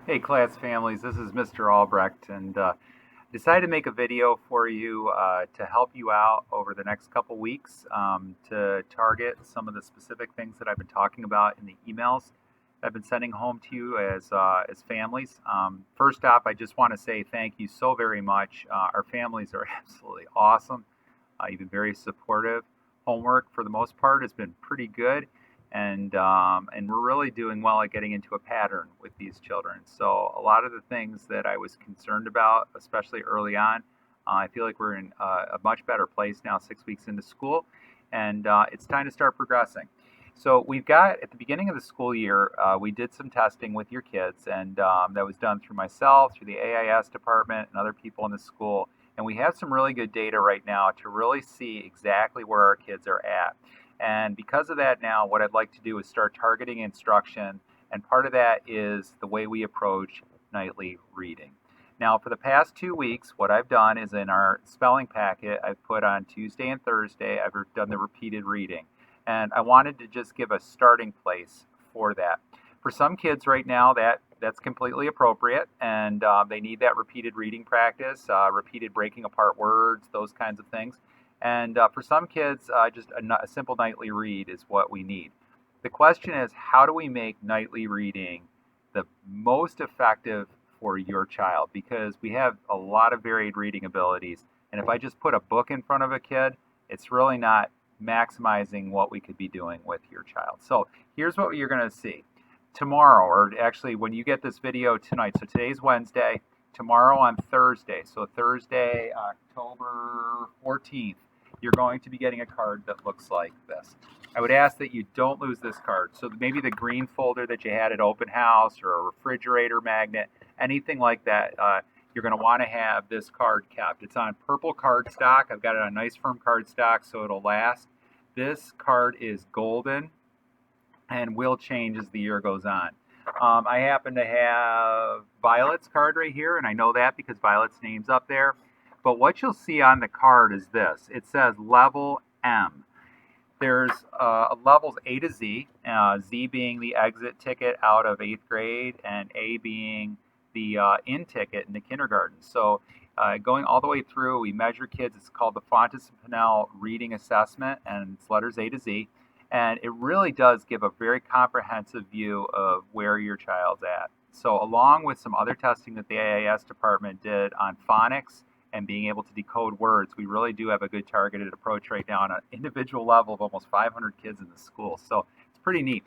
Hey class families, this is Mr. Albrecht and decided to make a video for you to help you out over the next couple weeks to target some of the specific things that I've been talking about in the emails that I've been sending home to you as families. First off, I just want to say thank you so very much. Our families are absolutely awesome. You've been very supportive. Homework, for the most part, has been pretty good, and we're really doing well at getting into a pattern with these children. So a lot of the things that I was concerned about, especially early on, I feel like we're in a much better place now, 6 weeks into school, and it's time to start progressing. So we've got at the beginning of the school year, we did some testing with your kids, and that was done through myself, through the AIS department, and other people in the school. And we have some really good data right now to really see exactly where our kids are at. And because of that, now what I'd like to do is start targeting instruction. And part of that is the way we approach nightly reading. Now, for the past 2 weeks, what I've done is in our spelling packet, I've put on Tuesday and Thursday, I've done the repeated reading. And I wanted to just give a starting place for that. For some kids right now, that's completely appropriate, and they need that repeated reading practice, repeated breaking apart words, those kinds of things. And for some kids, just a simple nightly read is what we need. The question is, how do we make nightly reading the most effective for your child? Because we have a lot of varied reading abilities. And if I just put a book in front of a kid, it's really not maximizing what we could be doing with your child. So here's what you're going to see. Tomorrow, or actually when you get this video tonight, so today's Wednesday, tomorrow on Thursday, so Thursday, October 14th, you're going to be getting a card that looks like this. I would ask that you don't lose this card. So maybe the green folder that you had at open house or a refrigerator magnet, anything like that, you're going to want to have this card kept. It's on purple cardstock. I've got it on nice firm cardstock so it'll last. This card is golden and will change as the year goes on. I happen to have Violet's card right here, and I know that because Violet's name's up there. But what you'll see on the card is this. It says level M. There's levels A to Z, Z being the exit ticket out of 8th grade, and A being the in ticket in the kindergarten. So going all the way through, we measure kids. It's called the Fontes and Pinnell Reading Assessment, and it's letters A to Z. And it really does give a very comprehensive view of where your child's at. So along with some other testing that the AIS department did on phonics and being able to decode words, we really do have a good targeted approach right now on an individual level of almost 500 kids in the school. So it's pretty neat.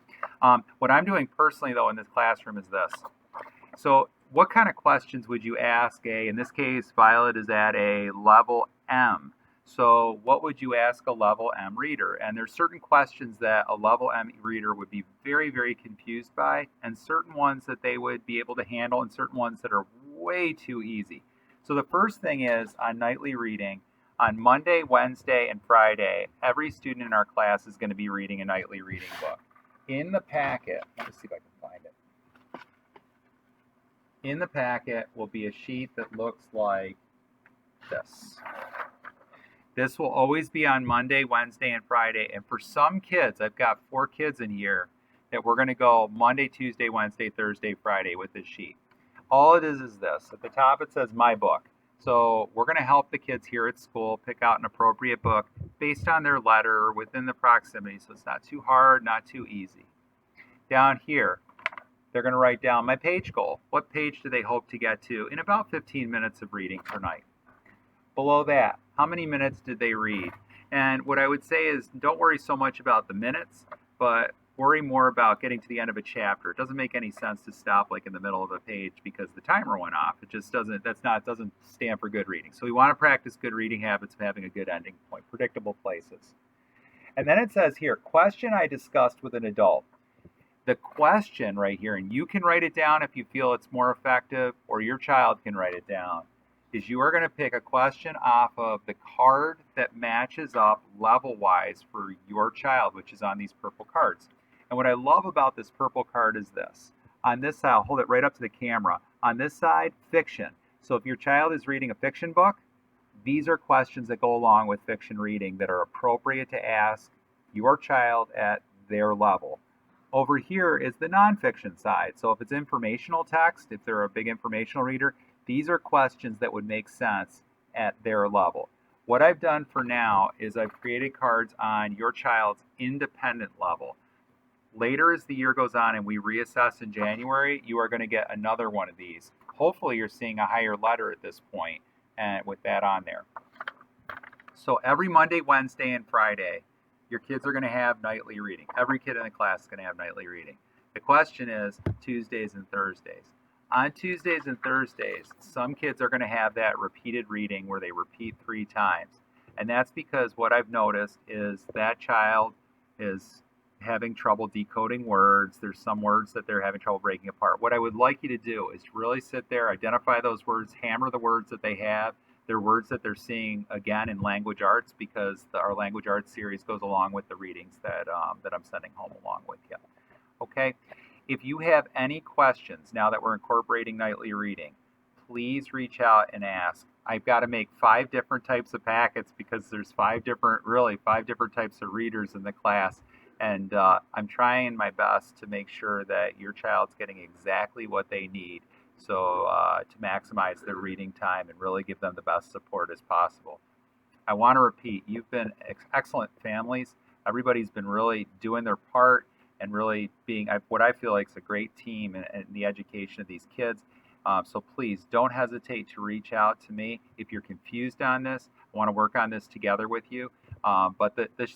What I'm doing personally, though, in this classroom is this. So what kind of questions would you ask in this case, Violet is at a level M. So what would you ask a level M reader? And there's certain questions that a level M reader would be very, very confused by, and certain ones that they would be able to handle, and certain ones that are way too easy. So the first thing is on nightly reading, on Monday, Wednesday, and Friday, every student in our class is going to be reading a nightly reading book. In the packet, let me see if I can find it. In the packet will be a sheet that looks like this. This will always be on Monday, Wednesday, and Friday. And for some kids, I've got 4 kids in here that we're going to go Monday, Tuesday, Wednesday, Thursday, Friday with this sheet. All it is this. At the top, it says my book. So we're going to help the kids here at school pick out an appropriate book based on their letter within the proximity. So it's not too hard, not too easy. Down here, they're going to write down my page goal. What page do they hope to get to in about 15 minutes of reading per night? Below that, how many minutes did they read? And what I would say is don't worry so much about the minutes, but worry more about getting to the end of a chapter. It doesn't make any sense to stop like in the middle of a page because the timer went off. It just doesn't stand for good reading. So we want to practice good reading habits of having a good ending point, predictable places. And then it says here, question I discussed with an adult. The question right here, and you can write it down if you feel it's more effective, or your child can write it down, is you are going to pick a question off of the card that matches up level-wise for your child, which is on these purple cards. And what I love about this purple card is this. On this side, I'll hold it right up to the camera. On this side, fiction. So if your child is reading a fiction book, these are questions that go along with fiction reading that are appropriate to ask your child at their level. Over here is the nonfiction side. So if it's informational text, if they're a big informational reader, these are questions that would make sense at their level. What I've done for now is I've created cards on your child's independent level. Later as the year goes on and we reassess in January, you are going to get another one of these. Hopefully you're seeing a higher letter at this point and with that on there. So every Monday, Wednesday, and Friday, your kids are going to have nightly reading. Every kid in the class is going to have nightly reading. The question is Tuesdays and Thursdays. On Tuesdays and Thursdays, some kids are going to have that repeated reading where they repeat 3 times. And that's because what I've noticed is that child is having trouble decoding words. There's some words that they're having trouble breaking apart. What I would like you to do is to really sit there, identify those words, hammer the words that they have. They're words that they're seeing again in language arts because our language arts series goes along with the readings that I'm sending home along with you. Okay? If you have any questions now that we're incorporating nightly reading, please reach out and ask. I've got to make 5 different types of packets because there's 5 different types of readers in the class. And I'm trying my best to make sure that your child's getting exactly what they need. So to maximize their reading time and really give them the best support as possible. I want to repeat, you've been excellent families. Everybody's been really doing their part and really being what I feel like is a great team in the education of these kids. So please don't hesitate to reach out to me if you're confused on this. I want to work on this together with you. But the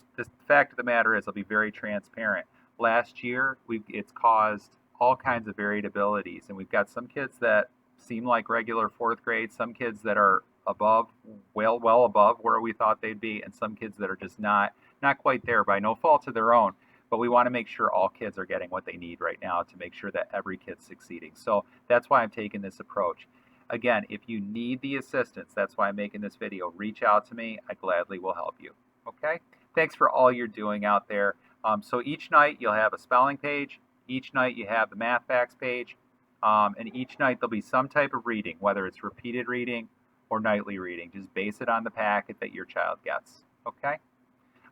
fact of the matter is, I'll be very transparent. Last year, it's caused all kinds of variabilities, and we've got some kids that seem like regular 4th grade, some kids that are above, well above where we thought they'd be, and some kids that are just not quite there by no fault of their own. But we want to make sure all kids are getting what they need right now to make sure that every kid's succeeding. So that's why I'm taking this approach. Again, if you need the assistance, that's why I'm making this video. Reach out to me. I gladly will help you. Okay? Thanks for all you're doing out there. So each night you'll have a spelling page. Each night you have the math facts page. And each night there'll be some type of reading, whether it's repeated reading or nightly reading. Just base it on the packet that your child gets. Okay?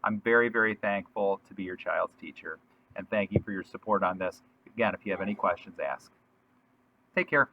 I'm very, very thankful to be your child's teacher. And thank you for your support on this. Again, if you have any questions, ask. Take care.